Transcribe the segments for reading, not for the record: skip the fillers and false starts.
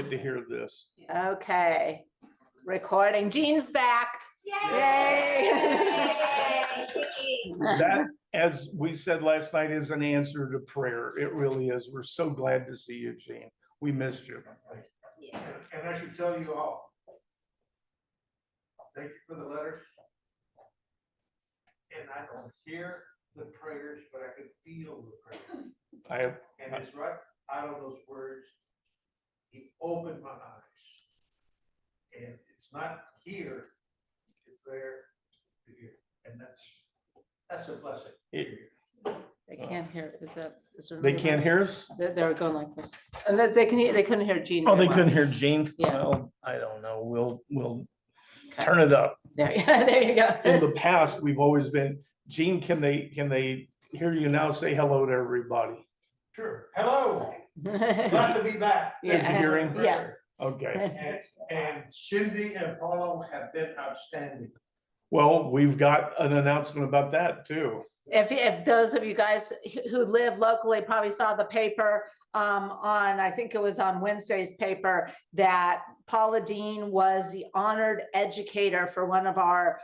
to hear this. Okay, recording. Jean's back. Yay! That, as we said last night, is an answer to prayer. It really is. We're so glad to see you, Jean. We missed you. And I should tell you all, thank you for the letters. And I don't hear the prayers, but I can feel the prayers. I have, And it's right out of those words. He opened my eyes. And it's not here, it's there to here. And that's a blessing. They can't hear, they can't hear us? They're going like this. And that they couldn't hear Jean. Oh, they very well. couldn't hear Jean? Yeah. Well, I don't know. We'll Okay. turn it up. There, there you In go. the past, we've always been, Jean, can they hear you now? Say hello to everybody. Sure. Hello, glad to be back. Did you hear him? Yeah. Okay. And Cindy and Paula have been outstanding. Well, we've got an announcement about that too. If those of you guys who live locally probably saw the paper on, I think it was on Wednesday's paper, that Paula Dean was the honored educator for one of our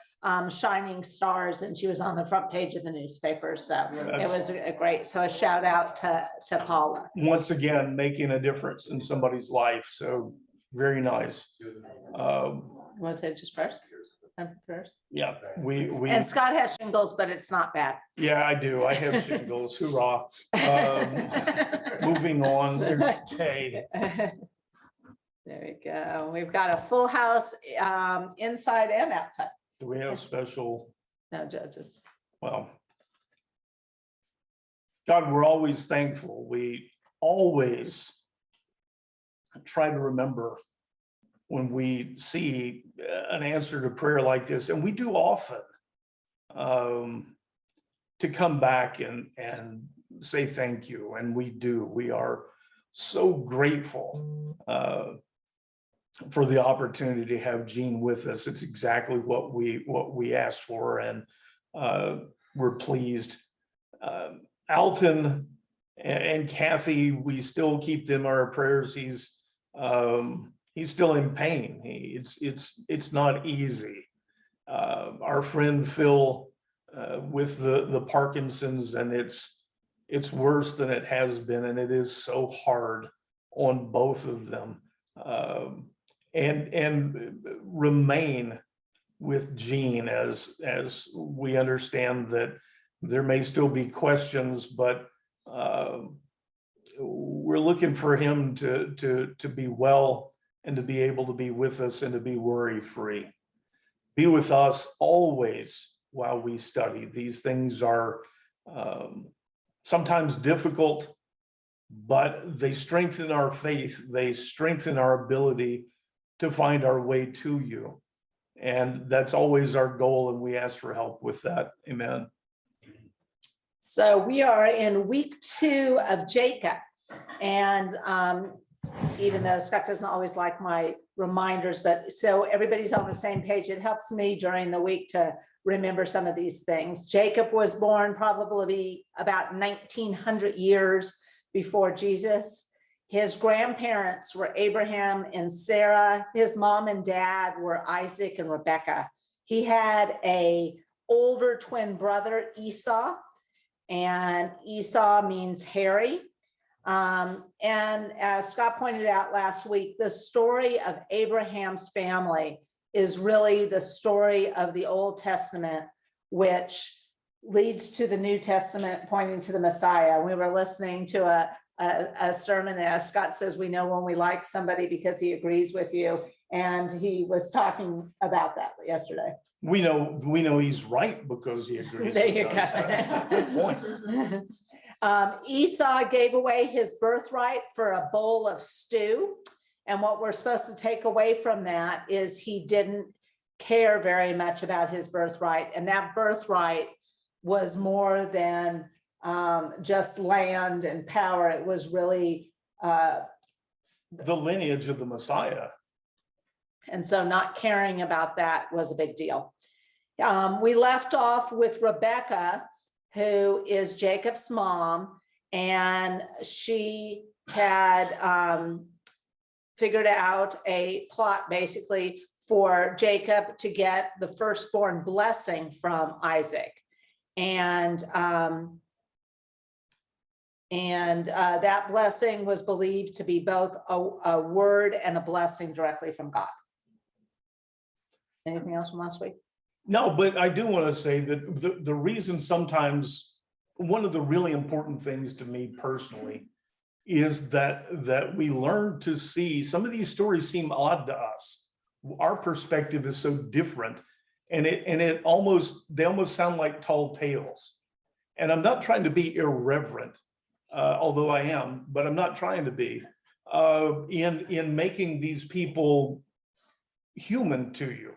shining stars, and she was on the front page of the newspaper. So it was a great, so a shout out to Paula. Once again, making a difference in somebody's life. So very nice. Was it just prayers? Prayers? Yeah, we, And Scott has shingles, but it's not bad. yeah, I do. I have shingles. Hoorah. Moving on, there's Kay. There we go. We've got a full house inside and outside. Do we have special, No judges. well, God, we're always thankful. We always try to remember when we see an answer to prayer like this, and we do often, to come back and say thank you. And we do. We are so grateful for the opportunity to have Jean with us. It's exactly what we asked for, and we're pleased. Alton and Kathy, we still keep them in our prayers. He's still in pain. It's not easy. Our friend Phil with the Parkinson's, and it's worse than it has been, and it is so hard on both of them. And remain with Jean as we understand that there may still be questions, but we're looking for him to be well and to be able to be with us and to be worry-free. Be with us always while we study. These things are sometimes difficult, but they strengthen our faith. They strengthen our ability to find our way to you. And that's always our goal, and we ask for help with that. Amen. So we are in week 2 of Jacob. And even though Scott doesn't always like my reminders, but so everybody's on the same page, it helps me during the week to remember some of these things. Jacob was born probably about 1900 years before Jesus. His grandparents were Abraham and Sarah. His mom and dad were Isaac and Rebekah. He had an older twin brother, Esau, and Esau means hairy. And as Scott pointed out last week, the story of Abraham's family is really the story of the Old Testament, which leads to the New Testament pointing to the Messiah. We were listening to a sermon, as Scott says, we know when we like somebody because he agrees with you. And he was talking about that yesterday. We know he's right because he agrees. There you with go. us. That's a good point. Esau gave away his birthright for a bowl of stew. And what we're supposed to take away from that is he didn't care very much about his birthright. And that birthright was more than just land and power. It was really The lineage of the Messiah. and so not caring about that was a big deal. We left off with Rebekah, who is Jacob's mom, and she had figured out a plot basically for Jacob to get the firstborn blessing from Isaac. And that blessing was believed to be both a word and a blessing directly from God. Anything else from last week? No, but I do want to say that the reason sometimes, one of the really important things to me personally is that we learn to see, some of these stories seem odd to us. Our perspective is so different, and they almost sound like tall tales. And I'm not trying to be irreverent, although I am, but I'm not trying to be, in making these people human to you.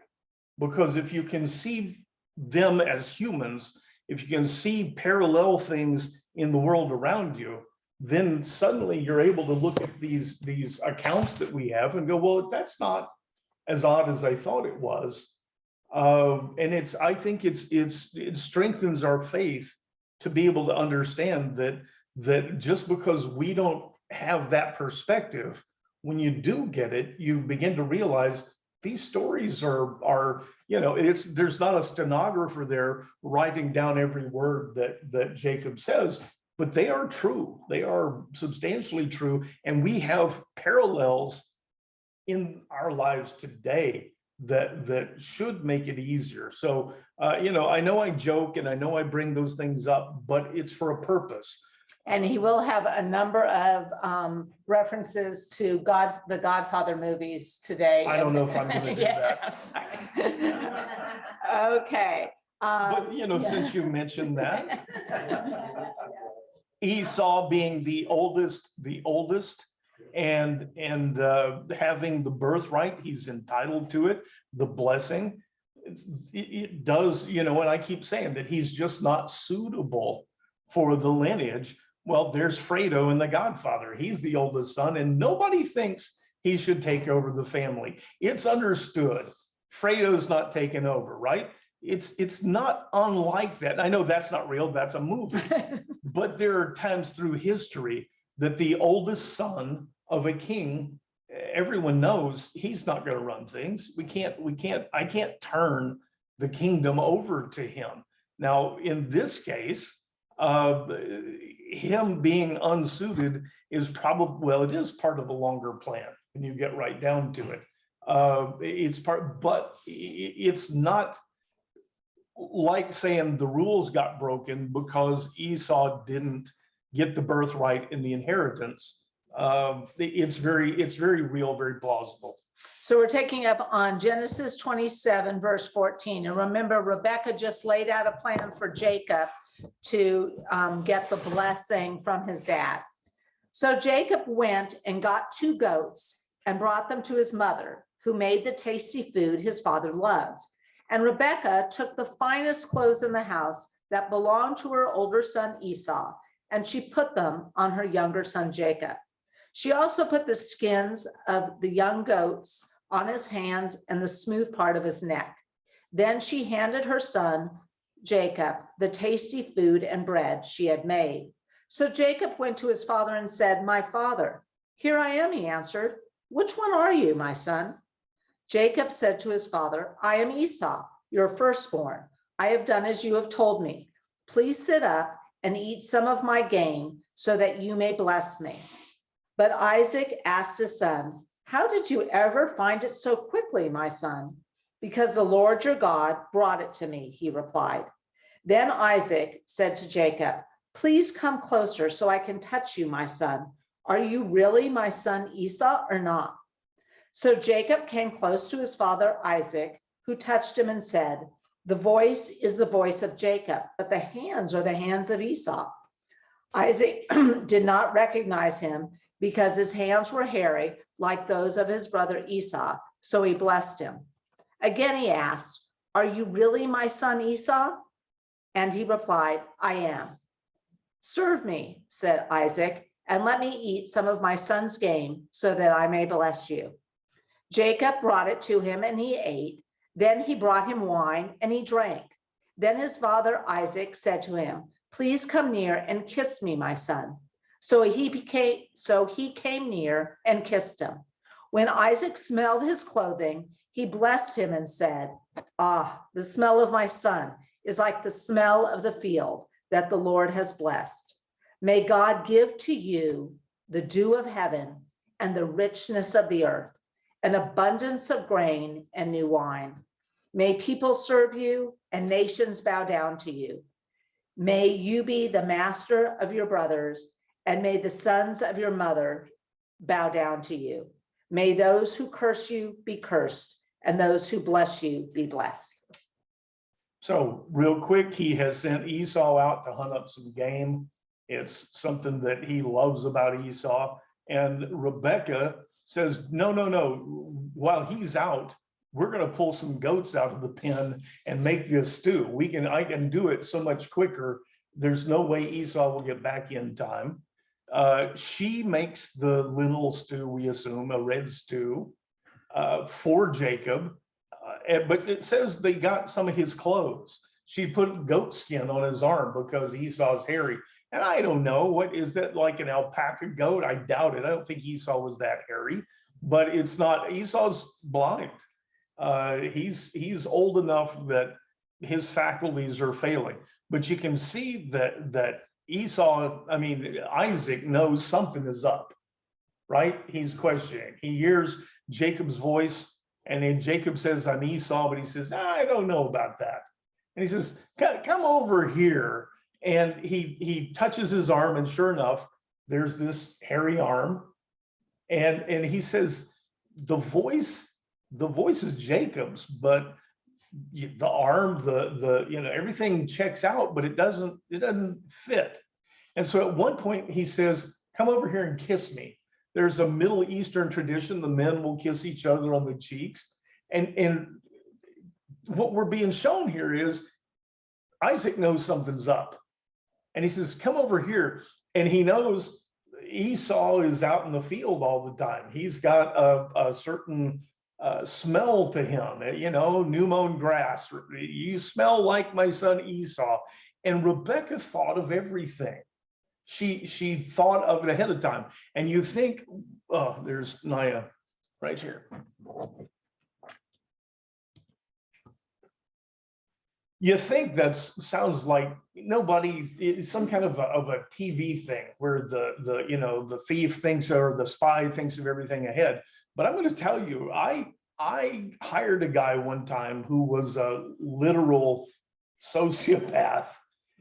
Because if you can see them as humans, if you can see parallel things in the world around you, then suddenly you're able to look at these accounts that we have and go, well, that's not as odd as I thought it was. And I think it strengthens our faith to be able to understand that just because we don't have that perspective, when you do get it, you begin to realize these stories are, you know, there's not a stenographer there writing down every word that Jacob says, but they are true. They are substantially true. And we have parallels in our lives today that should make it easier. So, you know I joke and I know I bring those things up, but it's for a purpose. And he will have a number of references to the Godfather movies today. I don't know if I'm gonna do that. Okay. But, you know, since you mentioned that, Esau being the oldest and having the birthright, he's entitled to it, the blessing. It does, you know, and I keep saying that he's just not suitable for the lineage. Well, there's Fredo in The Godfather. He's the oldest son, and nobody thinks he should take over the family. It's understood. Fredo's not taken over, right? It's not unlike that. I know that's not real, that's a movie. But there are times through history that the oldest son of a king, everyone knows he's not going to run things. I can't turn the kingdom over to him. Now, in this case, him being unsuited is probably, well, it is part of a longer plan when you get right down to it. It's part, but it's not like saying the rules got broken because Esau didn't get the birthright in the inheritance. It's very real, very plausible. So we're taking up on Genesis 27, verse 14. And remember, Rebecca just laid out a plan for Jacob to get the blessing from his dad. So Jacob went and got 2 goats and brought them to his mother, who made the tasty food his father loved. And Rebecca took the finest clothes in the house that belonged to her older son Esau, and she put them on her younger son Jacob. She also put the skins of the young goats on his hands and the smooth part of his neck. Then she handed her son Jacob the tasty food and bread she had made. So Jacob went to his father and said, "My father." "Here I am," he answered. "Which one are you, my son?" Jacob said to his father, "I am Esau, your firstborn. I have done as you have told me. Please sit up and eat some of my game so that you may bless me." But Isaac asked his son, "How did you ever find it so quickly, my son?" "Because the Lord your God brought it to me," he replied. Then Isaac said to Jacob, "Please come closer so I can touch you, my son. Are you really my son Esau or not?" So Jacob came close to his father Isaac, who touched him and said, "The voice is the voice of Jacob, but the hands are the hands of Esau." Isaac did not recognize him because his hands were hairy like those of his brother Esau, so he blessed him. Again he asked, "Are you really my son Esau?" And he replied, "I am." "Serve me," said Isaac, "and let me eat some of my son's game so that I may bless you." Jacob brought it to him and he ate. Then he brought him wine and he drank. Then his father Isaac said to him, "Please come near and kiss me, my son." So he came near and kissed him. When Isaac smelled his clothing, he blessed him and said, "Ah, the smell of my son is like the smell of the field that the Lord has blessed. May God give to you the dew of heaven and the richness of the earth, an abundance of grain and new wine. May people serve you and nations bow down to you. May you be the master of your brothers, and may the sons of your mother bow down to you. May those who curse you be cursed, and those who bless you be blessed." So real quick, he has sent Esau out to hunt up some game. It's something that he loves about Esau. And Rebecca says, no, no, no, while he's out, we're going to pull some goats out of the pen and make this stew. I can do it so much quicker. There's no way Esau will get back in time. She makes the lentil stew, we assume, a red stew for Jacob. But it says they got some of his clothes. She put goat skin on his arm because Esau's hairy. And I don't know, what is that, like an alpaca goat? I doubt it. I don't think Esau was that hairy, but it's not. Esau's blind. He's old enough that his faculties are failing. But you can see that Isaac knows something is up, right? He's questioning. He hears Jacob's voice, and then Jacob says, "I'm Esau," but he says, "I don't know about that." And he says, "Come over here." And he touches his arm, and sure enough, there's this hairy arm. And he says, the voice is Jacob's, but the arm, everything checks out, but it doesn't fit. And so at one point he says, "Come over here and kiss me." There's a Middle Eastern tradition. The men will kiss each other on the cheeks. And what we're being shown here is Isaac knows something's up. And he says, "Come over here." And he knows Esau is out in the field all the time. He's got a certain smell to him, new mown grass. "You smell like my son Esau." And Rebecca thought of everything. She thought of it ahead of time. And you think, oh, there's Naya right here. You think that sounds like it's some kind of a TV thing where the thief thinks, or the spy thinks of everything ahead. But I'm going to tell you, I hired a guy one time who was a literal sociopath.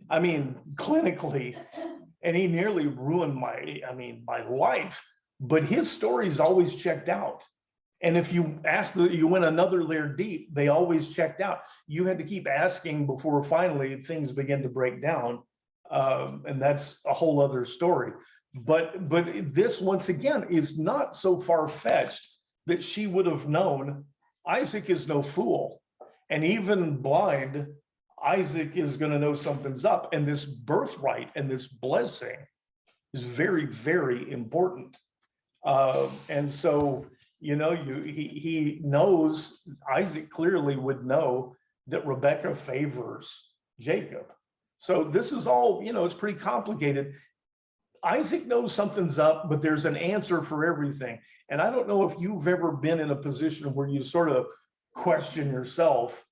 I mean, clinically, and he nearly ruined my life. But his stories always checked out. And if you you went another layer deep, they always checked out. You had to keep asking before finally things begin to break down. And that's a whole other story. But this, once again, is not so far-fetched that she would have known. Isaac is no fool. And even blind, Isaac is going to know something's up. And this birthright and this blessing is very, very important. And so, he knows, Isaac clearly would know that Rebecca favors Jacob. So this is all, it's pretty complicated. Isaac knows something's up, but there's an answer for everything. And I don't know if you've ever been in a position where you sort of question yourself,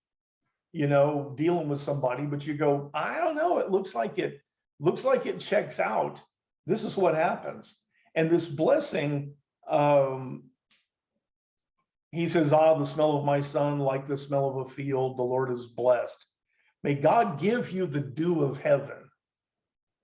dealing with somebody, but you go, I don't know, it looks like it checks out. This is what happens. And this blessing, he says, "Ah, the smell of my son, like the smell of a field, the Lord is blessed. May God give you the dew of heaven."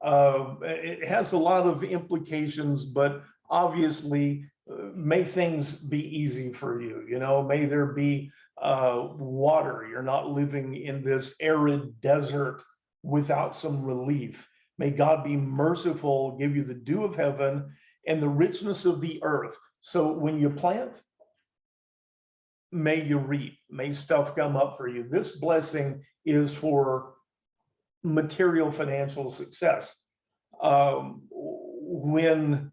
It has a lot of implications, but obviously, may things be easy for you. May there be water. You're not living in this arid desert without some relief. May God be merciful, give you the dew of heaven and the richness of the earth. So when you plant, may you reap, may stuff come up for you. This blessing is for material financial success. When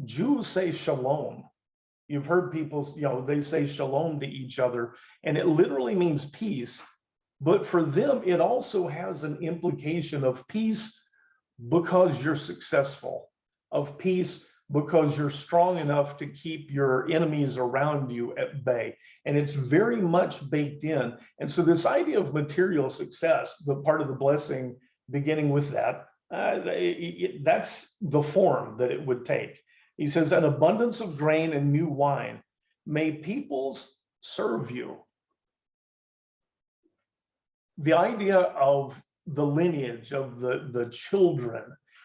Jews say shalom, you've heard people, they say shalom to each other, and it literally means peace. But for them, it also has an implication of peace because you're successful, of peace because you're strong enough to keep your enemies around you at bay. And it's very much baked in. And so this idea of material success, the part of the blessing beginning with that, that's the form that it would take. He says, an abundance of grain and new wine, may peoples serve you. The idea of the lineage of the children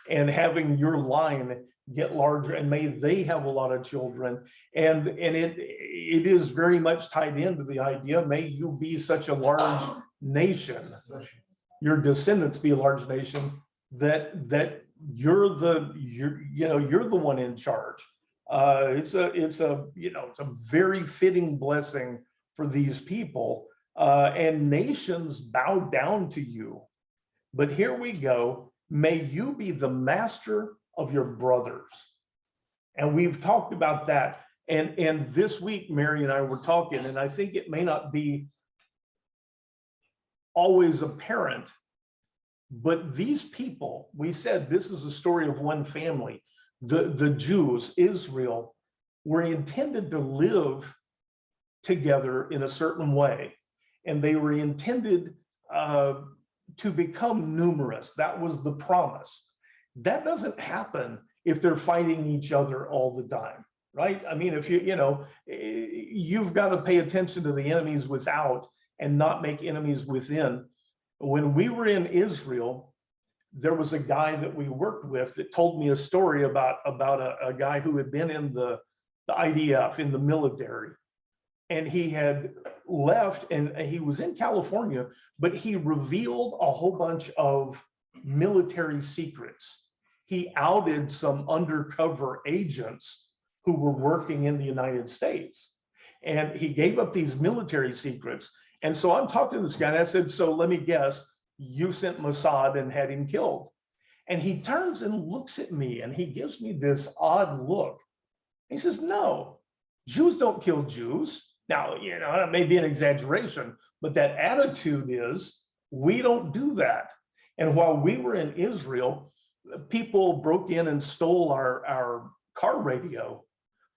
and having your line get larger, and may they have a lot of children. And it is very much tied into the idea, may you be such a large nation, your descendants be a large nation, that you're the one in charge. It's a very fitting blessing for these people, and nations bow down to you. But here we go, may you be the master of your brothers. And we've talked about that. And this week, Mary and I were talking, and I think it may not be always apparent, but these people, we said this is a story of one family. The Jews, Israel, were intended to live together in a certain way. And they were intended to become numerous. That was the promise. That doesn't happen if they're fighting each other all the time, right? I mean, if you've got to pay attention to the enemies without and not make enemies within. When we were in Israel, there was a guy that we worked with that told me a story about a guy who had been in the IDF, in the military. And he had left and he was in California, but he revealed a whole bunch of military secrets. He outed some undercover agents who were working in the United States. And he gave up these military secrets. And so I'm talking to this guy and I said, so let me guess, you sent Mossad and had him killed. And he turns and looks at me and he gives me this odd look. He says, no, Jews don't kill Jews. Now, that may be an exaggeration, but that attitude is, we don't do that. And while we were in Israel, people broke in and stole our car radio,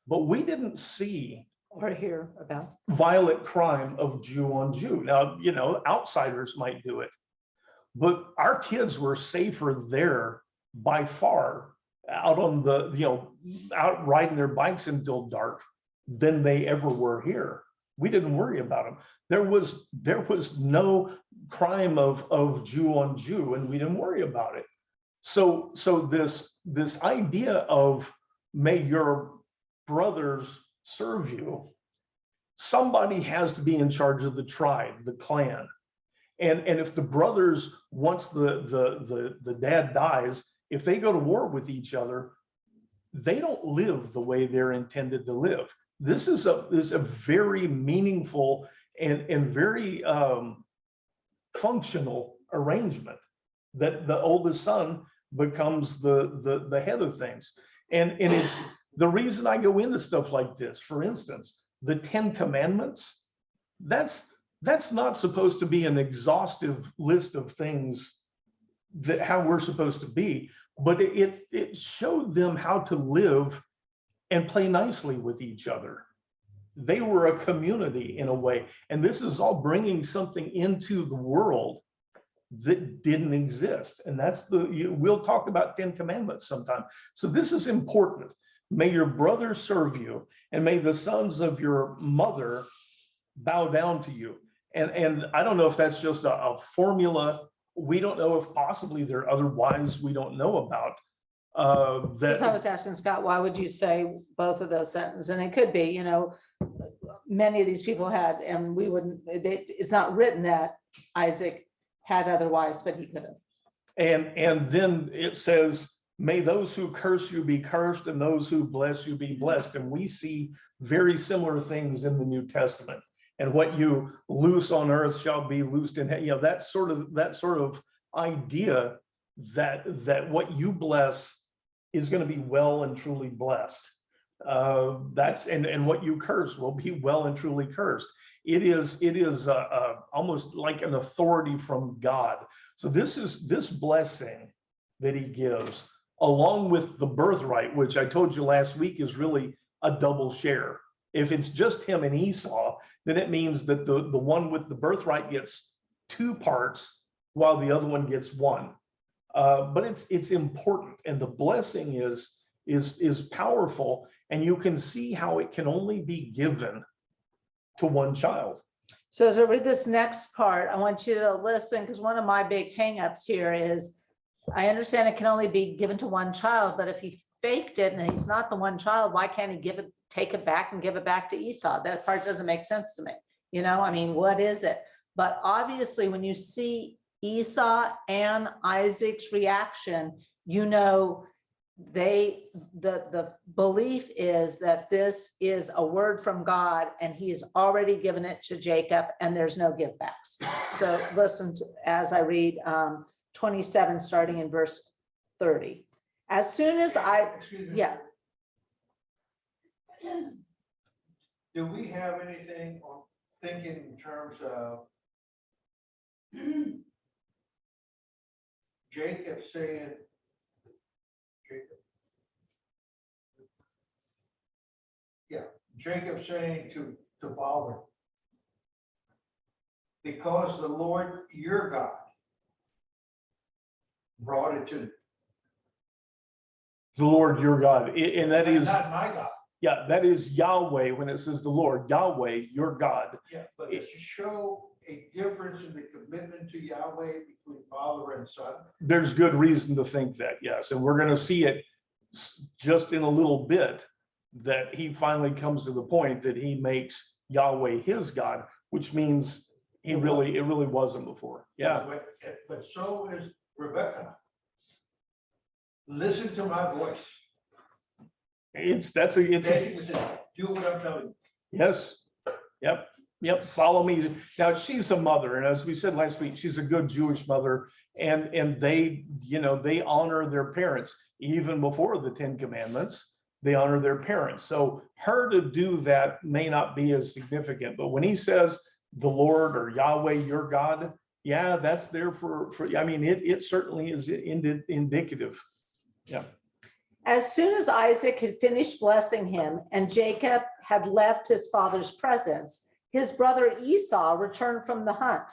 but we didn't see Or hear about. violent crime of Jew on Jew. Now, outsiders might do it, but our kids were safer there by far out on out riding their bikes until dark than they ever were here. We didn't worry about them. There was no crime of Jew on Jew, and we didn't worry about it. So this idea of may your brothers serve you, somebody has to be in charge of the tribe, the clan. And if the brothers, once the dad dies, if they go to war with each other, they don't live the way they're intended to live. This is a very meaningful and very functional arrangement that the oldest son becomes the head of things. And it's the reason I go into stuff like this. For instance, the 10 Commandments, that's not supposed to be an exhaustive list of things that how we're supposed to be, but it showed them how to live and play nicely with each other. They were a community in a way, and this is all bringing something into the world that didn't exist. And that's we'll talk about 10 Commandments sometime. So this is important. May your brothers serve you, and may the sons of your mother bow down to you. And I don't know if that's just a formula. We don't know if possibly there are other wives we don't know about. Because I was asking Scott, why would you say both of those sentences? And it could be, many of these people had, and we wouldn't, it's not written that Isaac had other wives, but he could have. And then it says, may those who curse you be cursed and those who bless you be blessed. And we see very similar things in the New Testament. And what you loose on earth shall be loosed in heaven. That sort of idea that what you bless is going to be well and truly blessed. And what you curse will be well and truly cursed. It is almost like an authority from God. So this blessing that he gives, along with the birthright, which I told you last week is really a double share. If it's just him and Esau, then it means that the one with the birthright gets 2 parts while the other one gets 1. But it's important, and the blessing is powerful, and you can see how it can only be given to one child. So as I read this next part, I want you to listen, because one of my big hangups here is, I understand it can only be given to one child, but if he faked it and he's not the one child, why can't he take it back and give it back to Esau? That part doesn't make sense to me. You know, I mean, what is it? But obviously, when you see Esau and Isaac's reaction, you know, the belief is that this is a word from God, and he's already given it to Jacob, and there's no give backs. So listen as I read 27, starting in verse 30. As soon as Excuse me. yeah, Do we have anything on thinking in terms of Jacob saying, Jacob saying to father, because the Lord your God brought it to me. The Lord your God, and that That's is, not my God. yeah, that is Yahweh. When it says the Lord, Yahweh, your God. Yeah, but it should show a difference in the commitment to Yahweh between father and son. There's good reason to think that, yes, and we're going to see it just in a little bit, that he finally comes to the point that he makes Yahweh his God, which means it really wasn't before. Yeah, But so is Rebecca. Listen to my voice. it's Basically says, do what I'm telling you. yes, yep, follow me. Now, she's a mother, and as we said last week, she's a good Jewish mother, and they, you know, they honor their parents. Even before the 10 Commandments, they honor their parents. So her to do that may not be as significant, but when he says the Lord or Yahweh your God, yeah, that's there for I mean, it certainly is indicative. Yeah. as soon as Isaac had finished blessing him and Jacob had left his father's presence, his brother Esau returned from the hunt.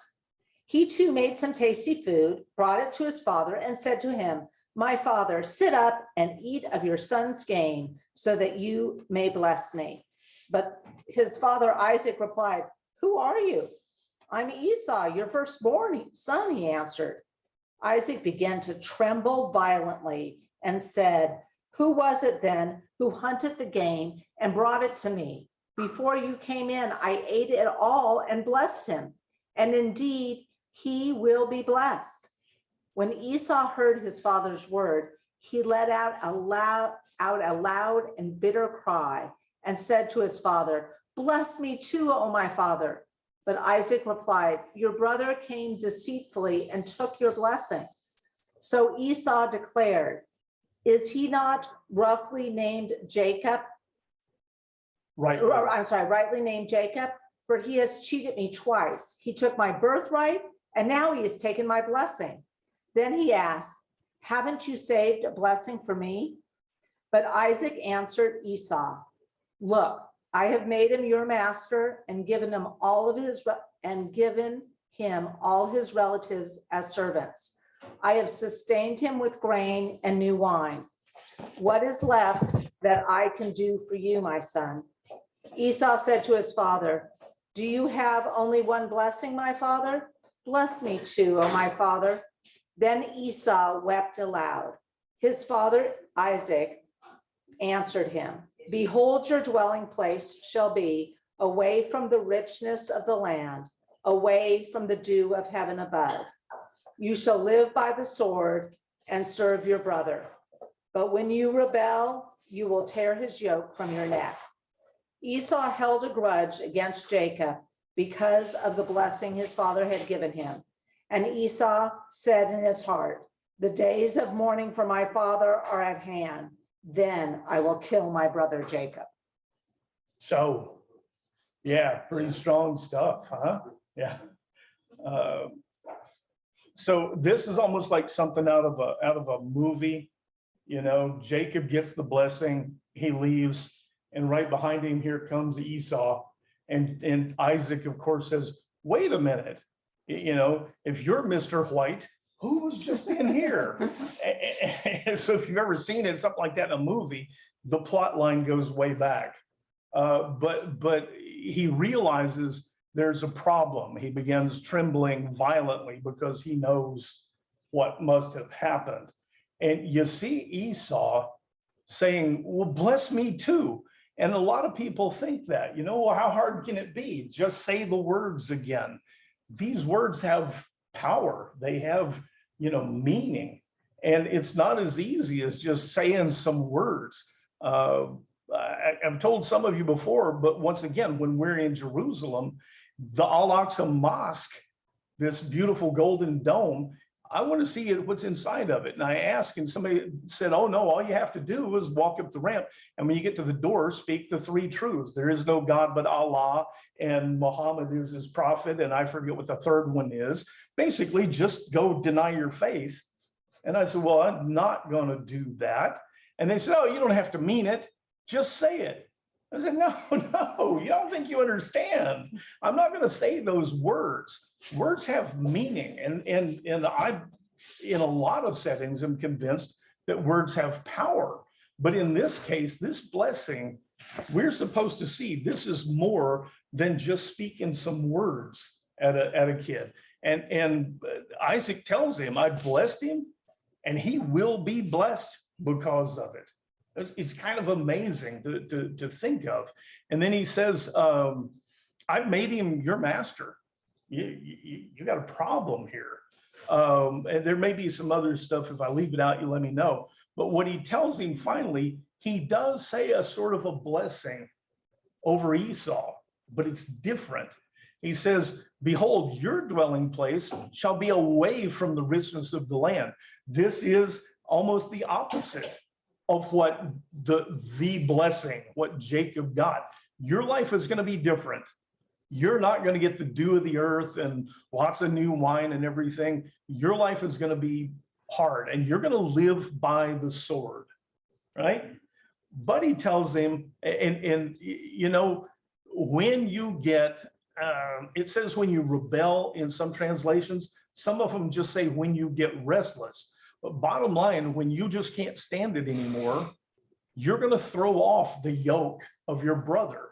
He too made some tasty food, brought it to his father, and said to him, my father, sit up and eat of your son's game, so that you may bless me. But his father Isaac replied, who are you? I'm Esau, your firstborn son, he answered. Isaac began to tremble violently and said, who was it then who hunted the game and brought it to me? Before you came in, I ate it all and blessed him. And indeed, he will be blessed. When Esau heard his father's word, he let out a loud and bitter cry and said to his father, bless me too, O my father. But Isaac replied, your brother came deceitfully and took your blessing. So Esau declared, is he not roughly named Jacob? Right. I'm sorry, rightly named Jacob, for he has cheated me twice. He took my birthright, and now he has taken my blessing. Then he asked, haven't you saved a blessing for me? But Isaac answered Esau, look, I have made him your master and given him all his relatives as servants. I have sustained him with grain and new wine. What is left that I can do for you, my son? Esau said to his father, do you have only one blessing, my father? Bless me too, O my father. Then Esau wept aloud. His father Isaac answered him, behold, your dwelling place shall be away from the richness of the land, away from the dew of heaven above. You shall live by the sword and serve your brother. But when you rebel, you will tear his yoke from your neck. Esau held a grudge against Jacob because of the blessing his father had given him. And Esau said in his heart, the days of mourning for my father are at hand. Then I will kill my brother Jacob. So, yeah, pretty strong stuff, huh? Yeah. So this is almost like something out of a movie. You know, Jacob gets the blessing, he leaves, and right behind him, here comes Esau. And Isaac, of course, says, wait a minute, you know, if you're Mr. White, who was just in here? So if you've ever seen it, something like that in a movie, the plot line goes way back. But he realizes there's a problem. He begins trembling violently because he knows what must have happened. And you see Esau saying, well, bless me too. And a lot of people think that, you know, well, how hard can it be? Just say the words again. These words have power. They have, you know, meaning. And it's not as easy as just saying some words. I've told some of you before, but once again, when we're in Jerusalem, the Al-Aqsa Mosque, this beautiful golden dome, I want to see what's inside of it. And I asked, and somebody said, oh no, all you have to do is walk up the ramp. And when you get to the door, speak the three truths. There is no God but Allah, and Muhammad is his prophet. And I forget what the third one is. Basically, just go deny your faith. And I said, well, I'm not going to do that. And they said, oh, you don't have to mean it. Just say it. I said, no, you don't think you understand. I'm not going to say those words. Words have meaning. And I, in a lot of settings, am convinced that words have power. But in this case, this blessing, we're supposed to see this is more than just speaking some words at a kid. And Isaac tells him, I blessed him and he will be blessed because of it. It's kind of amazing to think of. And then he says, I've made him your master. You got a problem here. And there may be some other stuff. If I leave it out, you let me know. But what he tells him finally, he does say a sort of a blessing over Esau, but it's different. He says, behold, your dwelling place shall be away from the richness of the land. This is almost the opposite of what the blessing, what Jacob got. Your life is going to be different. You're not going to get the dew of the earth and lots of new wine and everything. Your life is going to be hard and you're going to live by the sword, right? But he tells him, and you know, when you get, it says when you rebel in some translations, some of them just say when you get restless. But bottom line, when you just can't stand it anymore, you're going to throw off the yoke of your brother.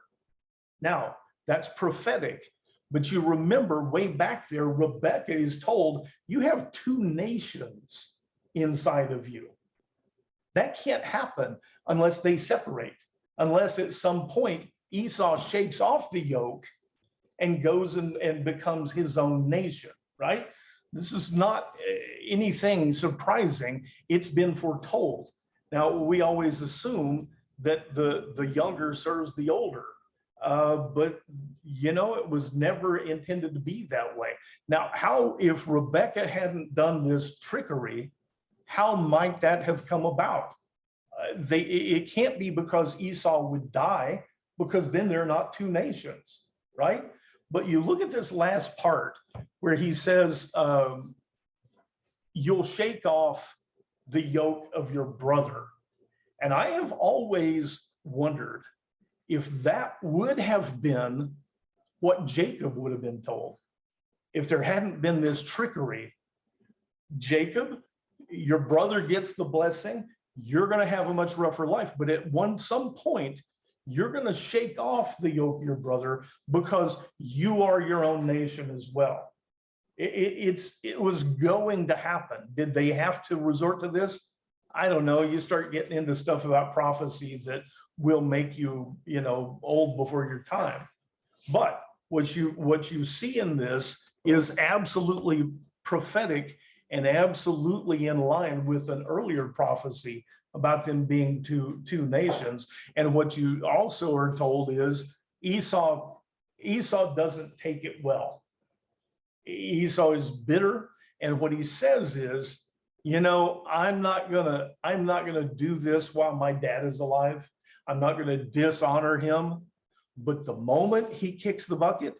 Now, that's prophetic, but you remember way back there, Rebecca is told, you have two nations inside of you. That can't happen unless they separate, unless at some point Esau shakes off the yoke and goes and becomes his own nation, right? This is not anything surprising. It's been foretold. Now, we always assume that the younger serves the older, but you know, it was never intended to be that way. Now, how, if Rebecca hadn't done this trickery, how might that have come about? It can't be because Esau would die, because then they're not two nations, right? But you look at this last part where he says, you'll shake off the yoke of your brother. And I have always wondered if that would have been what Jacob would have been told. If there hadn't been this trickery, Jacob, your brother gets the blessing, you're going to have a much rougher life. But at some point, you're going to shake off the yoke of your brother because you are your own nation as well. It was going to happen. Did they have to resort to this? I don't know. You start getting into stuff about prophecy that will make you, you know, old before your time. But what you see in this is absolutely prophetic and absolutely in line with an earlier prophecy about them being two nations. And what you also are told is Esau doesn't take it well. Esau is bitter. And what he says is, you know, I'm not gonna do this while my dad is alive. I'm not gonna dishonor him. But the moment he kicks the bucket,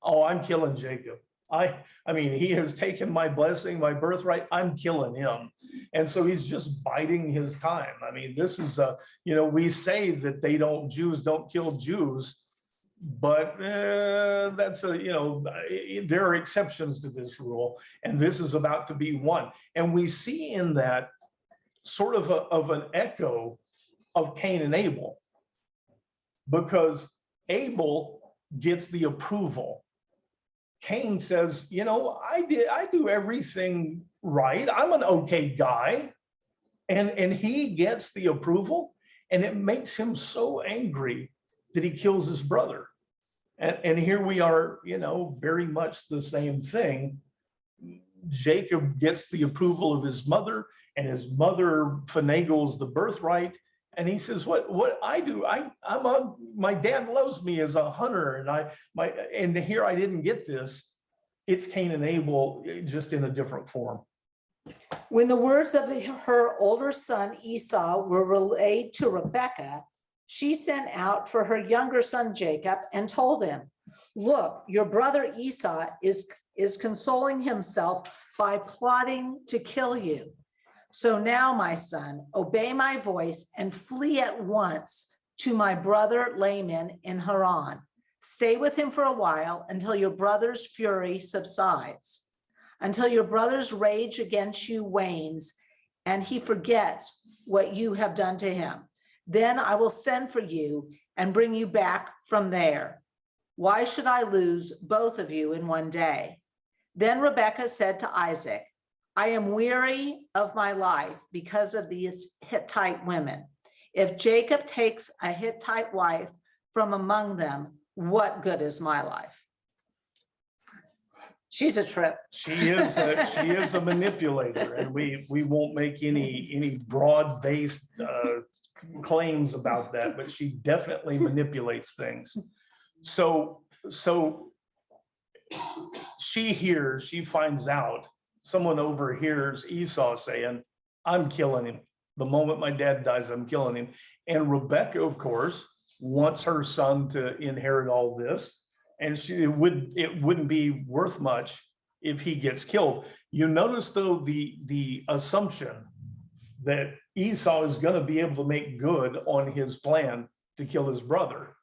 oh, I'm killing Jacob. I mean, he has taken my blessing, my birthright, I'm killing him. And so he's just biding his time. I mean, this is we say that Jews don't kill Jews, but that's there are exceptions to this rule, and this is about to be one. And we see in that sort of an echo of Cain and Abel, because Abel gets the approval. Cain says, I do everything right. I'm an okay guy. And he gets the approval, and it makes him so angry that he kills his brother. And here we are, very much the same thing. Jacob gets the approval of his mother, and his mother finagles the birthright. And he says, what I do, my dad loves me as a hunter, and here I didn't get this. It's Cain and Abel, just in a different form. When the words of her older son Esau were relayed to Rebekah, she sent out for her younger son Jacob and told him, look, your brother Esau is consoling himself by plotting to kill you. So now, my son, obey my voice and flee at once to my brother Laman in Haran. Stay with him for a while until your brother's fury subsides, until your brother's rage against you wanes and he forgets what you have done to him. Then I will send for you and bring you back from there. Why should I lose both of you in one day? Then Rebekah said to Isaac, I am weary of my life because of these Hittite women. If Jacob takes a Hittite wife from among them, what good is my life? She's a trip. She is a manipulator, and we won't make any broad-based claims about that, but she definitely manipulates things. So she finds out, someone overhears Esau saying, I'm killing him. The moment my dad dies, I'm killing him. And Rebekah, of course, wants her son to inherit all this. And it wouldn't be worth much if he gets killed. You notice, though, the assumption that Esau is going to be able to make good on his plan to kill his brother.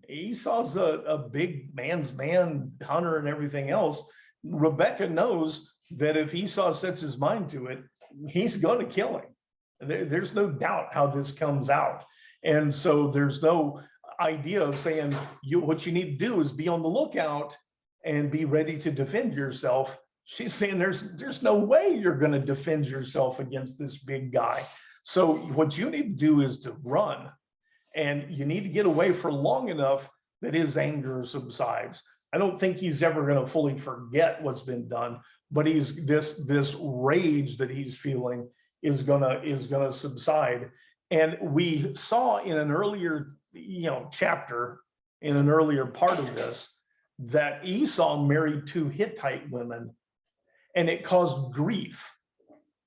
Esau's a big man's man, hunter and everything else. Rebekah knows that if Esau sets his mind to it, he's going to kill him. There's no doubt how this comes out. And so there's no idea of saying what you need to do is be on the lookout and be ready to defend yourself. She's saying there's no way you're going to defend yourself against this big guy. So what you need to do is to run, and you need to get away for long enough that his anger subsides. I don't think he's ever going to fully forget what's been done, but he's this rage that he's feeling is gonna subside. And we saw in an earlier chapter, in an earlier part of this, that Esau married 2 Hittite women, and it caused grief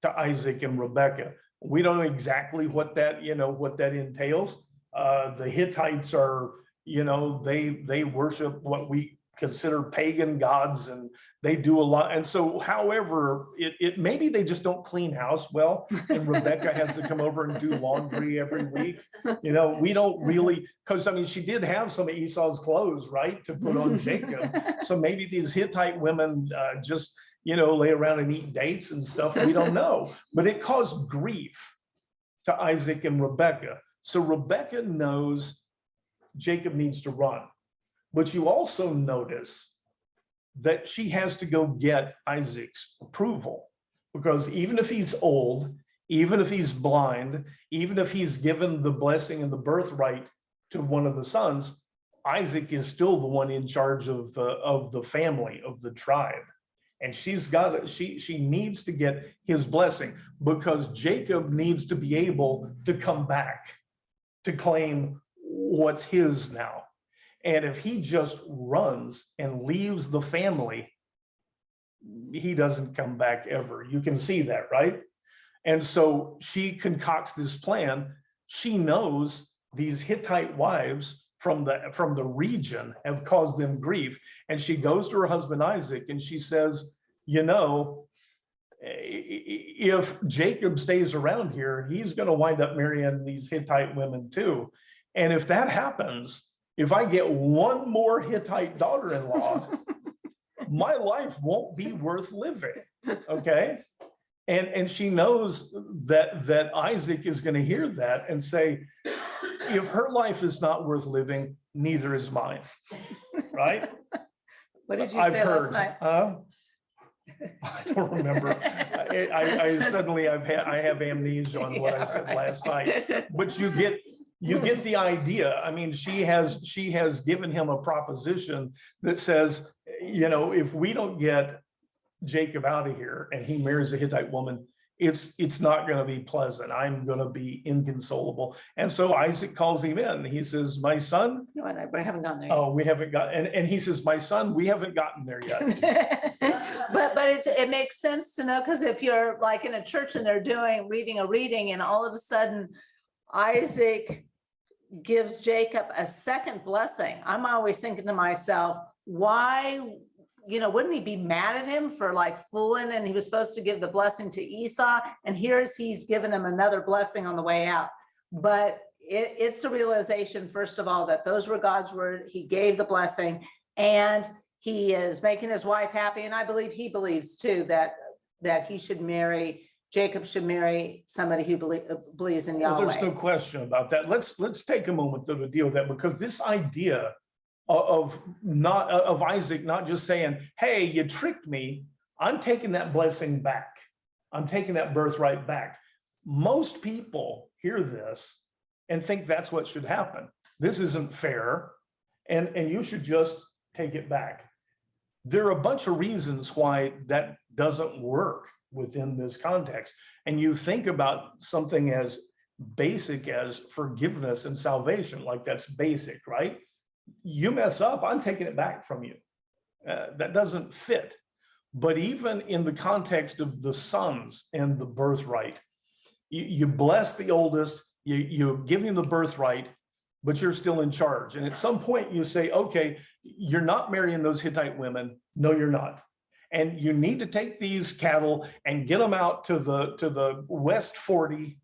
to Isaac and Rebekah. We don't know exactly what that entails. The Hittites are, they worship what we consider pagan gods, and they do a lot. And so, however, it maybe they just don't clean house well, and Rebekah has to come over and do laundry every week. We don't really, because she did have some of Esau's clothes, right, to put on Jacob. So maybe these Hittite women just lay around and eat dates and stuff. We don't know, but it caused grief to Isaac and Rebekah. So Rebekah knows Jacob needs to run. But you also notice that she has to go get Isaac's approval, because even if he's old, even if he's blind, even if he's given the blessing and the birthright to one of the sons, Isaac is still the one in charge of the family, of the tribe. And she needs to get his blessing, because Jacob needs to be able to come back to claim what's his now. And if he just runs and leaves the family, he doesn't come back ever. You can see that, right? And so she concocts this plan. She knows these Hittite wives from the region have caused them grief. And she goes to her husband Isaac and she says, you know, if Jacob stays around here, he's going to wind up marrying these Hittite women too. And if that happens, if I get one more Hittite daughter-in-law, my life won't be worth living. Okay. And she knows that Isaac is going to hear that and say, if her life is not worth living, neither is mine. Right? What did you I've say last heard. night? I don't remember. I suddenly I have amnesia on what I Yeah, said right. last night. But you get the idea. I mean, she has given him a proposition that says, you know, if we don't get Jacob out of here and he marries a Hittite woman, it's not going to be pleasant. I'm going to be inconsolable. And so Isaac calls him in. He says, my son, No, I haven't gotten there yet. oh, we haven't got, and he says, my son, we haven't gotten there yet. But it makes sense to know, because if you're like in a church and they're reading a reading and all of a sudden Isaac gives Jacob a second blessing, I'm always thinking to myself, why, you know, wouldn't he be mad at him for like fooling, and he was supposed to give the blessing to Esau, and he's given him another blessing on the way out. But it's a realization, first of all, that those were God's word. He gave the blessing and he is making his wife happy. And I believe he believes too, that Jacob should marry somebody who believes in Well, there's no Yahweh. question about that. Let's take a moment to deal with that, because this idea of Isaac not just saying, hey, you tricked me, I'm taking that blessing back. I'm taking that birthright back. Most people hear this and think that's what should happen. This isn't fair, and you should just take it back. There are a bunch of reasons why that doesn't work within this context. And you think about something as basic as forgiveness and salvation, like that's basic, right? You mess up, I'm taking it back from you. That doesn't fit. But even in the context of the sons and the birthright, you bless the oldest, you give him the birthright, but you're still in charge. And at some point you say, okay, you're not marrying those Hittite women. No, you're not. And you need to take these cattle and get them out to the West 40.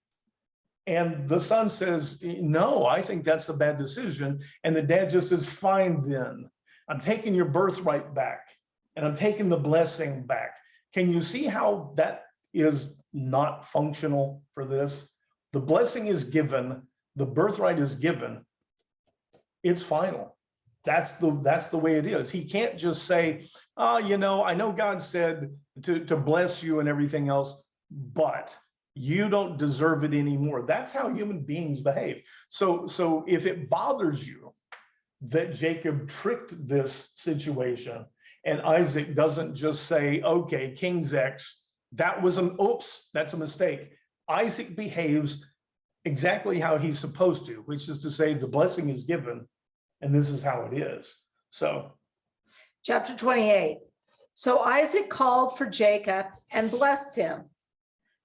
And the son says, no, I think that's a bad decision. And the dad just says, fine then, I'm taking your birthright back and I'm taking the blessing back. Can you see how that is not functional for this? The blessing is given, the birthright is given, it's final. That's the way it is. He can't just say, oh, you know, I know God said to bless you and everything else, but you don't deserve it anymore. That's how human beings behave. So if it bothers you that Jacob tricked this situation and Isaac doesn't just say, okay, King's X, that was that's a mistake. Isaac behaves exactly how he's supposed to, which is to say the blessing is given and this is how it is. So Chapter 28. So Isaac called for Jacob and blessed him.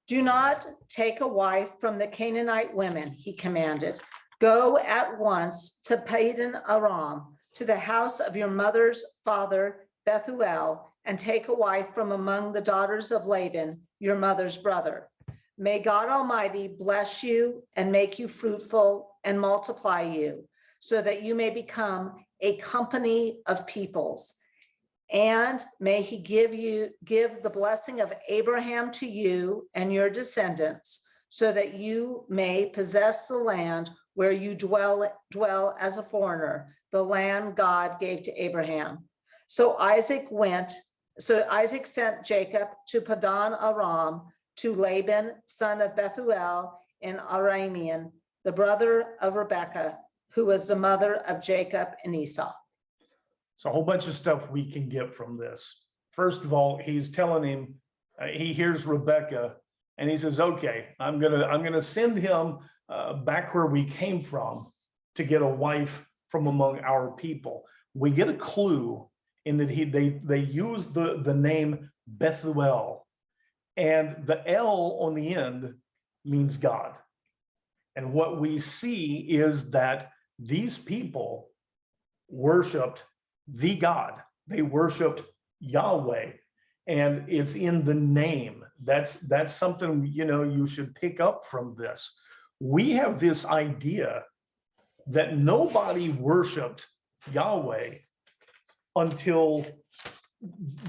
Do not take a wife from the Canaanite women, he commanded. Go at once to Padan Aram, to the house of your mother's father, Bethuel, and take a wife from among the daughters of Laban, your mother's brother. May God Almighty bless you and make you fruitful and multiply you, so that you may become a company of peoples. And may he give the blessing of Abraham to you and your descendants, so that you may possess the land where you dwell as a foreigner, the land God gave to Abraham. So Isaac sent Jacob to Padan Aram, to Laban, son of Bethuel, an Aramean, the brother of Rebekah, who was the mother of Jacob and Esau. a whole bunch of stuff we can get from this. First of all, he's telling him, he hears Rebecca and he says, okay, I'm gonna send him back where we came from to get a wife from among our people. We get a clue in that they use the name Bethuel, and the L on the end means God. And what we see is that these people worshiped the God. They worshiped Yahweh. And it's in the name. That's something, you know, you should pick up from this. We have this idea that nobody worshiped Yahweh until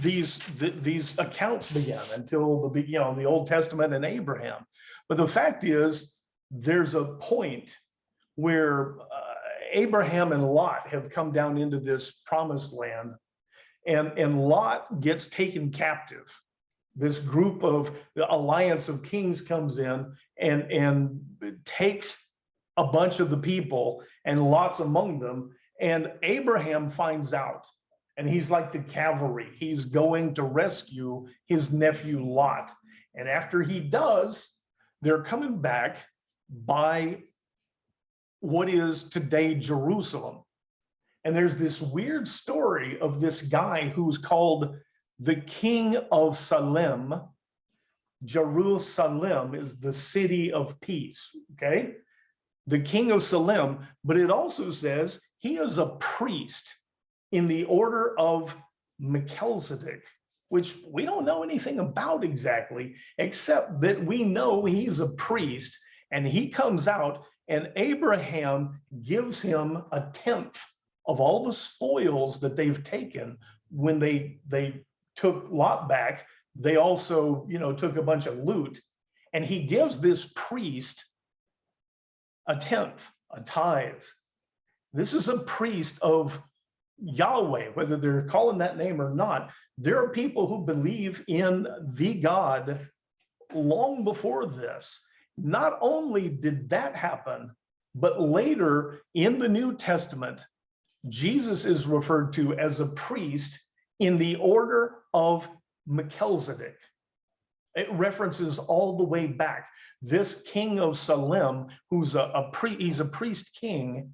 these accounts began, until the, you know, the Old Testament and Abraham. But the fact is, there's a point where Abraham and Lot have come down into this promised land, and Lot gets taken captive. This group of the alliance of kings comes in and takes a bunch of the people, and Lot's among them. And Abraham finds out, and he's like the cavalry. He's going to rescue his nephew Lot. And after he does, they're coming back by what is today Jerusalem. And there's this weird story of this guy who's called the King of Salem. Jerusalem is the city of peace, okay? The King of Salem, but it also says he is a priest in the order of Melchizedek, which we don't know anything about exactly, except that we know he's a priest, and he comes out and Abraham gives him a tenth of all the spoils that they've taken. When they took Lot back, they also, you know, took a bunch of loot, and he gives this priest a tenth, a tithe. This is a priest of Yahweh, whether they're calling that name or not. There are people who believe in the God long before this. Not only did that happen, but later in the New Testament, Jesus is referred to as a priest in the order of Melchizedek. It references all the way back. This King of Salem, who's he's a priest king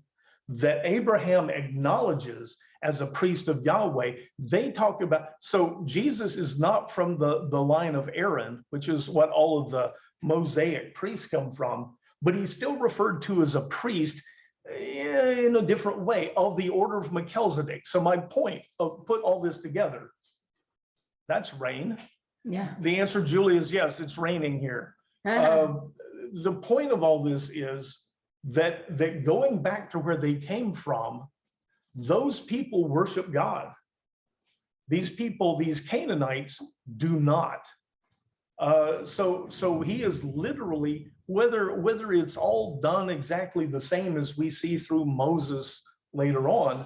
that Abraham acknowledges as a priest of Yahweh. They talk about, so Jesus is not from the line of Aaron, which is what all of the Mosaic priests come from, but he's still referred to as a priest in a different way, of the order of Melchizedek. So my point of put all this together, that's rain. Yeah. The answer, Julie, is yes, it's raining here. The point of all this is that going back to where they came from, those people worship God. These people, these Canaanites, do not. So he is literally, whether it's all done exactly the same as we see through Moses later on,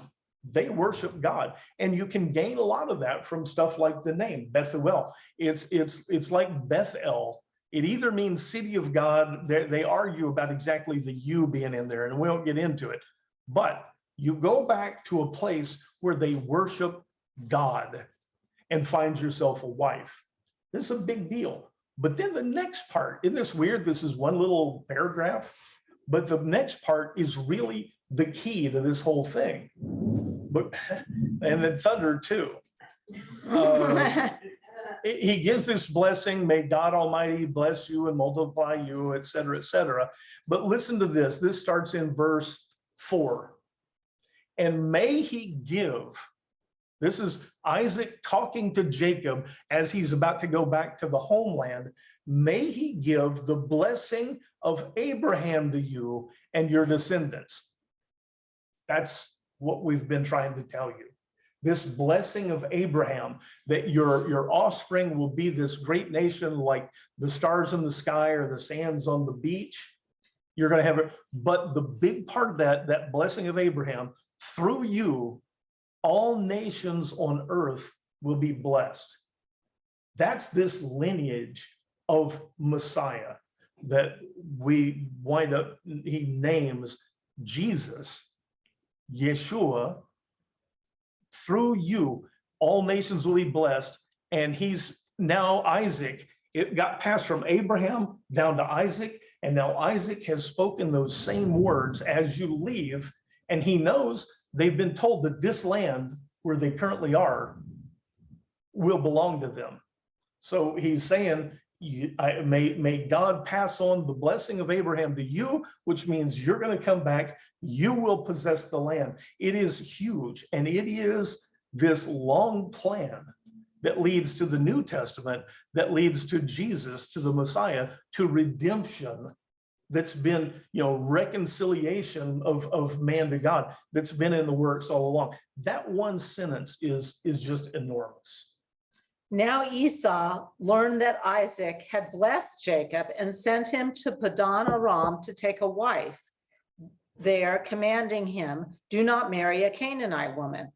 they worship God. And you can gain a lot of that from stuff like the name Bethuel. It's like Bethel. It either means city of God. They argue about exactly the U being in there, and we won't get into it. But you go back to a place where they worship God and find yourself a wife. This is a big deal. But then the next part, isn't this weird? This is one little paragraph, but the next part is really the key to this whole thing. But and then thunder too. He gives this blessing, may God Almighty bless you and multiply you, et cetera, et cetera. But listen to this. This starts in verse 4. And may he give. This is Isaac talking to Jacob as he's about to go back to the homeland. May he give the blessing of Abraham to you and your descendants. That's what we've been trying to tell you. This blessing of Abraham, that your offspring will be this great nation like the stars in the sky or the sands on the beach. You're going to have it. But the big part of that blessing of Abraham, through you, all nations on earth will be blessed. That's this lineage of Messiah that we wind up, he names Jesus, Yeshua. Through you, all nations will be blessed. And he's now Isaac. It got passed from Abraham down to Isaac. And now Isaac has spoken those same words as you leave. And he knows they've been told that this land where they currently are will belong to them. So he's saying, may God pass on the blessing of Abraham to you, which means you're going to come back. You will possess the land. It is huge. And it is this long plan that leads to the New Testament, that leads to Jesus, to the Messiah, to redemption. That's been, reconciliation of man to God, that's been in the works all along. That one sentence is just enormous. Now Esau learned that Isaac had blessed Jacob and sent him to Padan Aram to take a wife there, commanding him, do not marry a Canaanite woman,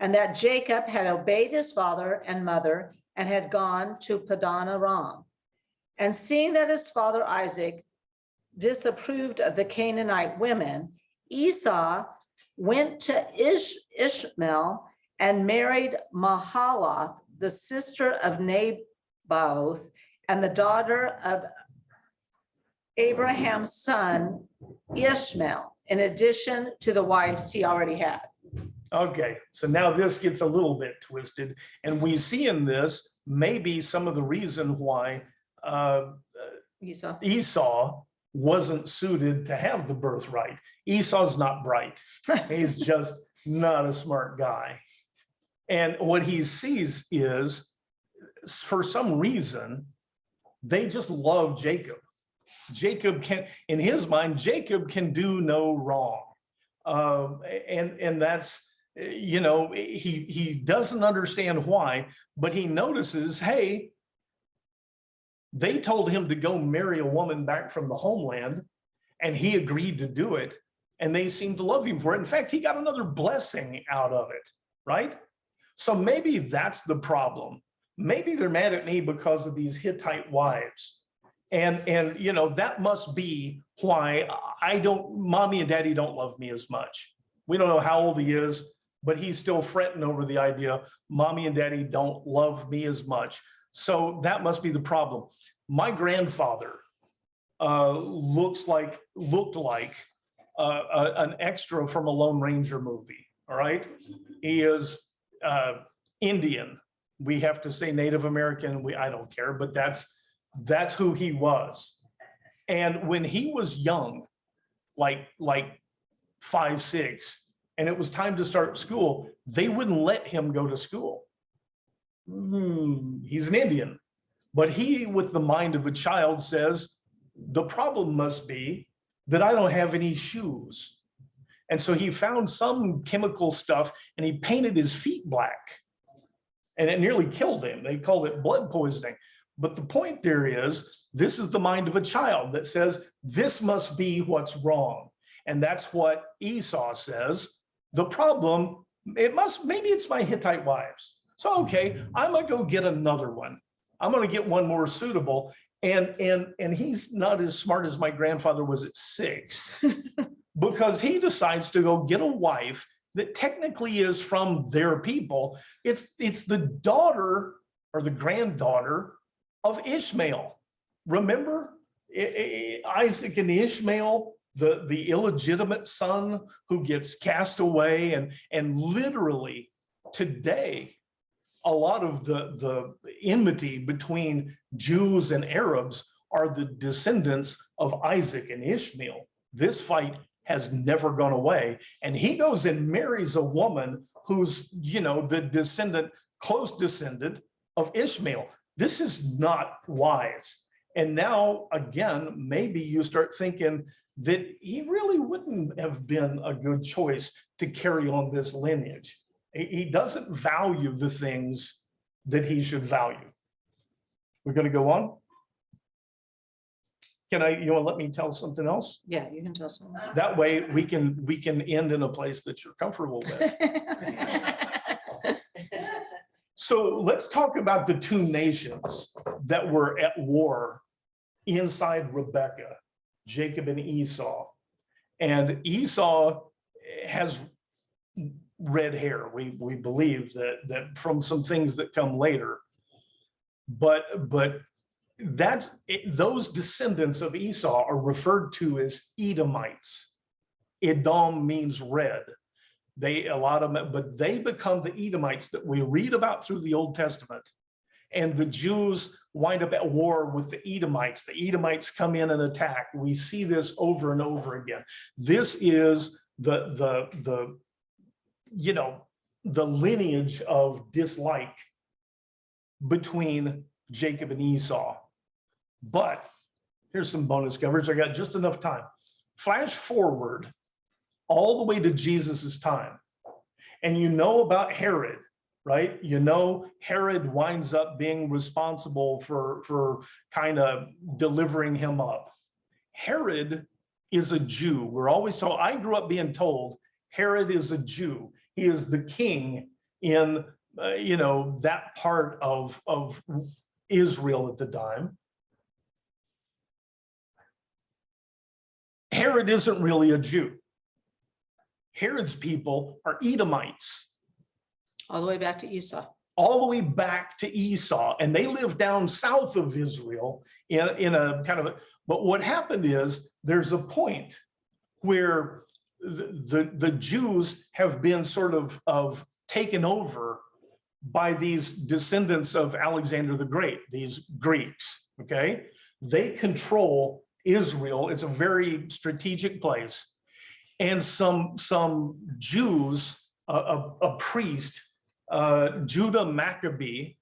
and that Jacob had obeyed his father and mother and had gone to Padan Aram. And seeing that his father Isaac disapproved of the Canaanite women, Esau went to Ishmael and married Mahalath, the sister of Naboth and the daughter of Abraham's son Ishmael, in addition to the wives he already had. Okay, so now this gets a little bit twisted, and we see in this maybe some of the reason why Esau wasn't suited to have the birthright. Esau's not bright. He's just not a smart guy. And what he sees is, for some reason, they just love Jacob. Jacob can, in his mind, Jacob can do no wrong. And that's, he doesn't understand why, but he notices, hey, they told him to go marry a woman back from the homeland, and he agreed to do it, and they seemed to love him for it. In fact, he got another blessing out of it, right? So maybe that's the problem. Maybe they're mad at me because of these Hittite wives. And that must be why mommy and daddy don't love me as much. We don't know how old he is, but he's still fretting over the idea, mommy and daddy don't love me as much. So that must be the problem. My grandfather looked like an extra from a Lone Ranger movie. All right. He is Indian. We have to say Native American. I don't care, but that's who he was. And when he was young, like 5, 6, and it was time to start school, they wouldn't let him go to school. He's an Indian, but he, with the mind of a child, says, the problem must be that I don't have any shoes. And so he found some chemical stuff and he painted his feet black, and it nearly killed him. They called it blood poisoning. But the point there is, this is the mind of a child that says, this must be what's wrong. And that's what Esau says. The problem, maybe it's my Hittite wives. So, okay, I'm gonna go get another one. I'm gonna get one more suitable. And he's not as smart as my grandfather was at 6, because he decides to go get a wife that technically is from their people. It's the daughter or the granddaughter of Ishmael. Remember Isaac and Ishmael, the illegitimate son who gets cast away, and literally today, a lot of the enmity between Jews and Arabs are the descendants of Isaac and Ishmael. This fight has never gone away. And he goes and marries a woman who's, the descendant, close descendant of Ishmael. This is not wise. And now, again, maybe you start thinking that he really wouldn't have been a good choice to carry on this lineage. He doesn't value the things that he should value. We're going to go on. You want to let me tell something else? Yeah, you can tell someone. That way we can end in a place that you're comfortable with. So let's talk about the two nations that were at war inside Rebekah, Jacob and Esau. And Esau has red hair. We believe that from some things that come later. But those descendants of Esau are referred to as Edomites. Edom means red. A lot of them, but they become the Edomites that we read about through the Old Testament. and the Jews wind up at war with the Edomites. The Edomites come in and attack. We see this over and over again. This is the lineage of dislike between Jacob and Esau. But here's some bonus coverage. I got just enough time. Flash forward all the way to Jesus's time. And you know about Herod, right? You know, Herod winds up being responsible for kind of delivering him up. Herod is a Jew. We're always told, I grew up being told, Herod is a Jew. He is the king in, that part of Israel at the time. Herod isn't really a Jew. Herod's people are Edomites. All the way back to Esau. All the way back to Esau, and they live down south of Israel in a kind of, but what happened is there's a point where the Jews have been sort of taken over by these descendants of Alexander the Great, these Greeks, okay? They control Israel. It's a very strategic place. And some Jews, a priest, Judah Maccabee,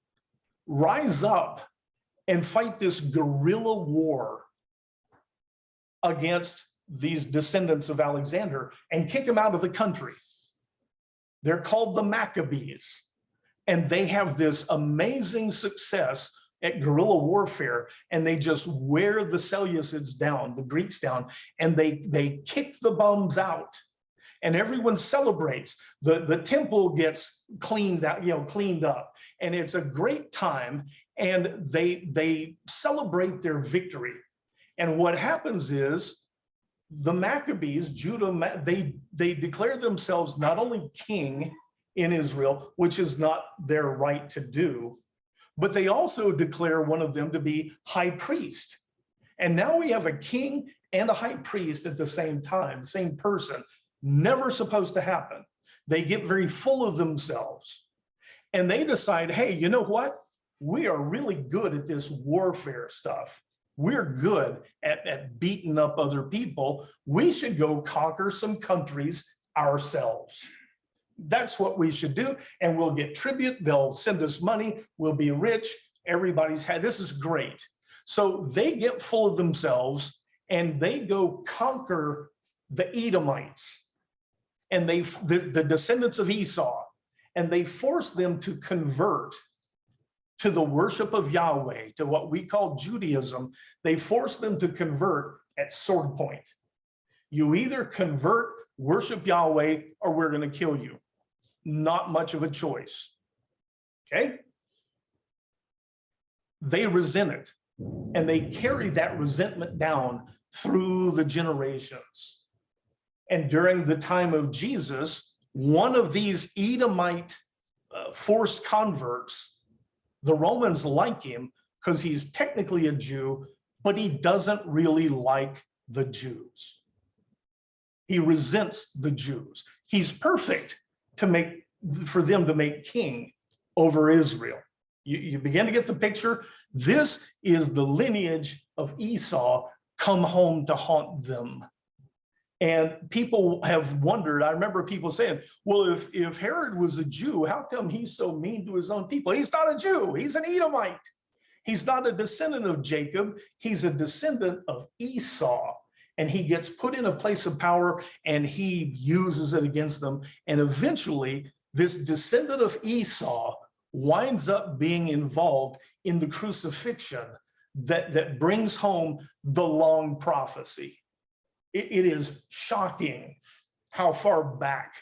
rise up and fight this guerrilla war against these descendants of Alexander and kick them out of the country. They're called the Maccabees, and they have this amazing success at guerrilla warfare, and they just wear the Seleucids down, the Greeks down, and they kick the bums out. And everyone celebrates. The temple gets cleaned out, cleaned up, and it's a great time. And they celebrate their victory. And what happens is the Maccabees, Judah, they declare themselves not only king in Israel, which is not their right to do, but they also declare one of them to be high priest. And now we have a king and a high priest at the same time, the same person. Never supposed to happen. They get very full of themselves, and they decide, hey, you know what? We are really good at this warfare stuff. We're good at beating up other people. We should go conquer some countries ourselves. That's what we should do. And we'll get tribute. They'll send us money. We'll be rich. Everybody's had, this is great. So they get full of themselves and they go conquer the Edomites and the descendants of Esau, and they force them to convert to the worship of Yahweh, to what we call Judaism. They force them to convert at sword point. You either convert, worship Yahweh, or we're going to kill you. Not much of a choice. Okay? They resent it, and they carry that resentment down through the generations. And during the time of Jesus, one of these Edomite forced converts, the Romans like him because he's technically a Jew, but he doesn't really like the Jews. He resents the Jews. He's perfect for them to make king over Israel. You begin to get the picture. This is the lineage of Esau come home to haunt them. And people have wondered, I remember people saying, well, if Herod was a Jew, how come he's so mean to his own people? He's not a Jew, he's an Edomite. He's not a descendant of Jacob, he's a descendant of Esau. And he gets put in a place of power and he uses it against them. And eventually, this descendant of Esau winds up being involved in the crucifixion that brings home the long prophecy. It is shocking how far back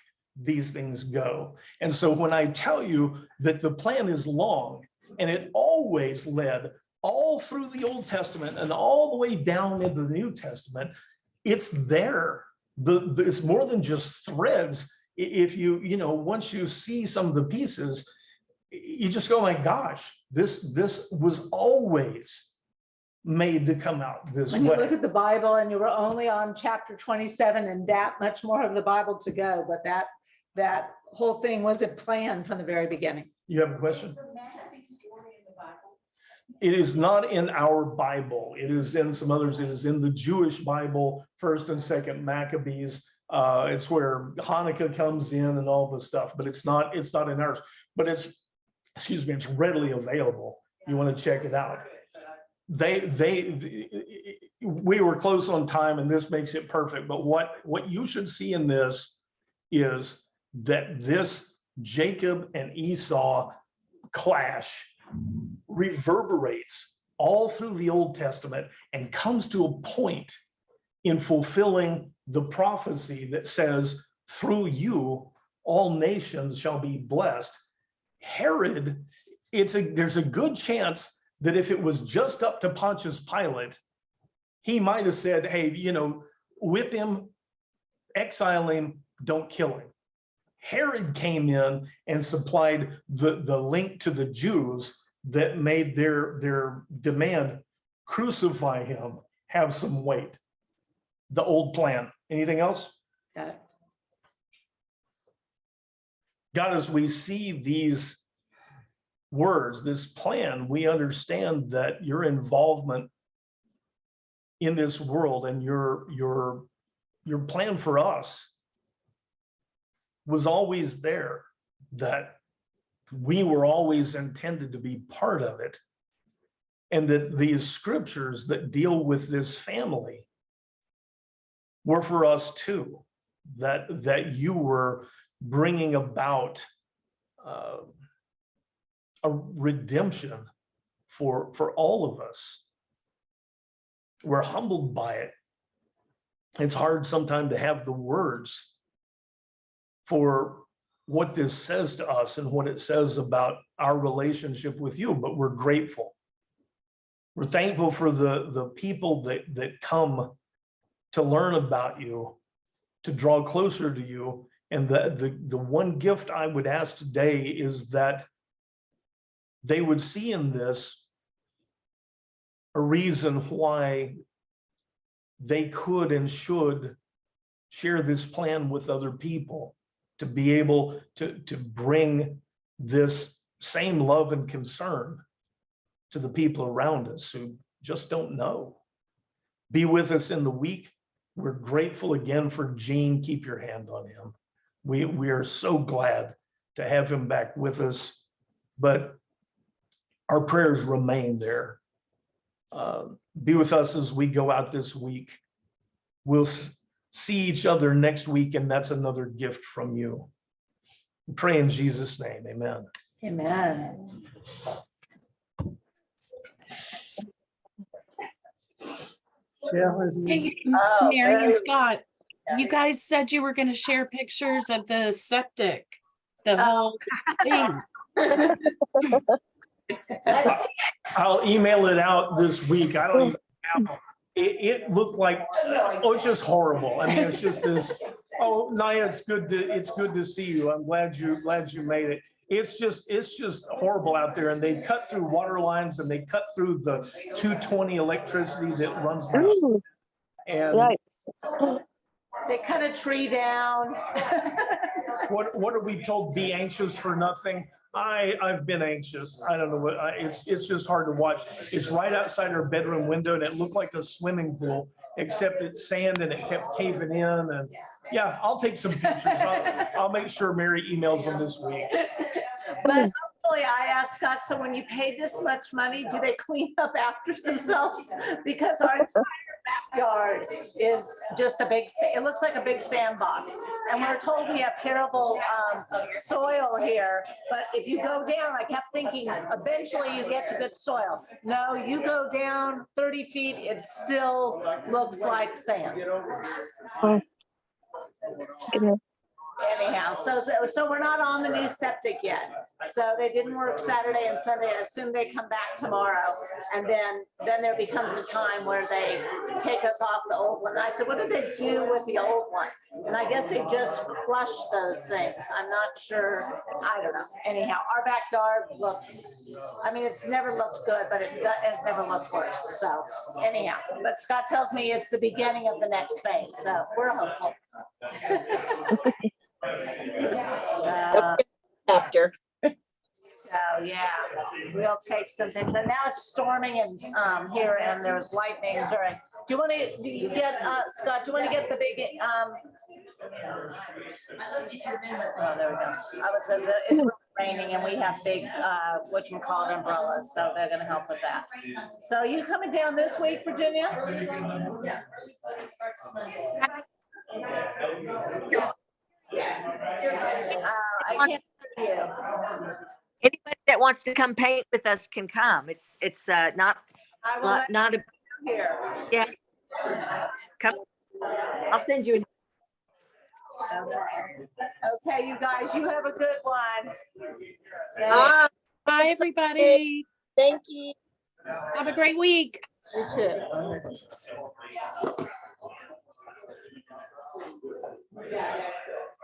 these things go. And so when I tell you that the plan is long, and it always led all through the Old Testament and all the way down into the New Testament, it's there. It's more than just threads. If once you see some of the pieces, you just go, my gosh, this was always made to come out this way. When you look at the Bible and you were only on chapter 27 and that much more of the Bible to go, but that whole thing wasn't planned from the very beginning. You have a question? Is the Maccabee story in the Bible? It is not in our Bible. It is in some others. It is in the Jewish Bible, 1st and 2nd Maccabees. It's where Hanukkah comes in and all this stuff, but it's not in ours. But it's, excuse me, it's readily available. You want to check it out. We were close on time, and this makes it perfect. But what you should see in this is that this Jacob and Esau clash reverberates all through the Old Testament and comes to a point in fulfilling the prophecy that says, through you, all nations shall be blessed. Herod, there's a good chance that if it was just up to Pontius Pilate, he might have said, hey, whip him, exile him, don't kill him. Herod came in and supplied the link to the Jews that made their demand, crucify him, have some weight. The old plan. Anything else? Got it. God, as we see these words, this plan, we understand that your involvement in this world and your plan for us was always there, that we were always intended to be part of it, and that these scriptures that deal with this family were for us too, that you were bringing about a redemption for all of us. We're humbled by it. It's hard sometimes to have the words for what this says to us and what it says about our relationship with you, but we're grateful. We're thankful for the people that come to learn about you, to draw closer to you. And the one gift I would ask today is that they would see in this a reason why they could and should share this plan with other people, to be able to bring this same love and concern to the people around us who just don't know. Be with us in the week. We're grateful again for Gene. Keep your hand on him. We are so glad to have him back with us, but our prayers remain there. Be with us as we go out this week. We'll see each other next week, and that's another gift from you. We pray in Jesus' name, amen. Amen. Hey, Oh, Mary and very- Scott, you guys said you were going to share pictures of the septic, the whole thing. I'll email it out this week. I don't even have them. It looked like, it's just horrible. I mean, it's just this, Naya, it's good to see you. I'm glad you made it. It's just horrible out there, and they cut through water lines, and they cut through the 220 electricity that runs my, Ooh, and yikes. They cut a tree down. what are we told? Be anxious for nothing. I've been anxious. I don't know what, it's just hard to watch. It's right outside our bedroom window, and it looked like a swimming pool, except it's sand and it kept caving in. And yeah, I'll take some pictures. I'll make sure Mary emails them this week. But hopefully I asked Scott, so when you pay this much money, do they clean up after themselves? Because our entire backyard is just it looks like a big sandbox. And we're told we have terrible soil here, but if you go down, I kept thinking, eventually you get to good soil. No, you go down 30 feet, it still looks like sand. Goodness. Anyhow, so we're not on the new septic yet. So they didn't work Saturday and Sunday. I assume they come back tomorrow. And then there becomes a time where they take us off the old one. And I said, what did they do with the old one? And I guess they just crushed those things. I'm not sure. I don't know. Anyhow, our backyard looks, I mean, it's never looked good, but it has never looked worse. So anyhow, but Scott tells me it's the beginning of the next phase. So we're hopeful. Chapter. Oh, yeah, we'll take some things, and now it's storming and, here, and there was lightning during. Do you want to, do you get, Scott, do you want to get the big, oh, there we go. It's raining and we have big, whatchamacallit umbrellas, so they're gonna help with that. So are you coming down this week, Virginia? I can't hear you. Anybody that wants to come paint with us can come. It's not, I will let not a, you here. yeah. Come, I'll send you. Okay, you guys, you have a good one. Ah, Bye, everybody. thank you. Have a great week. You too.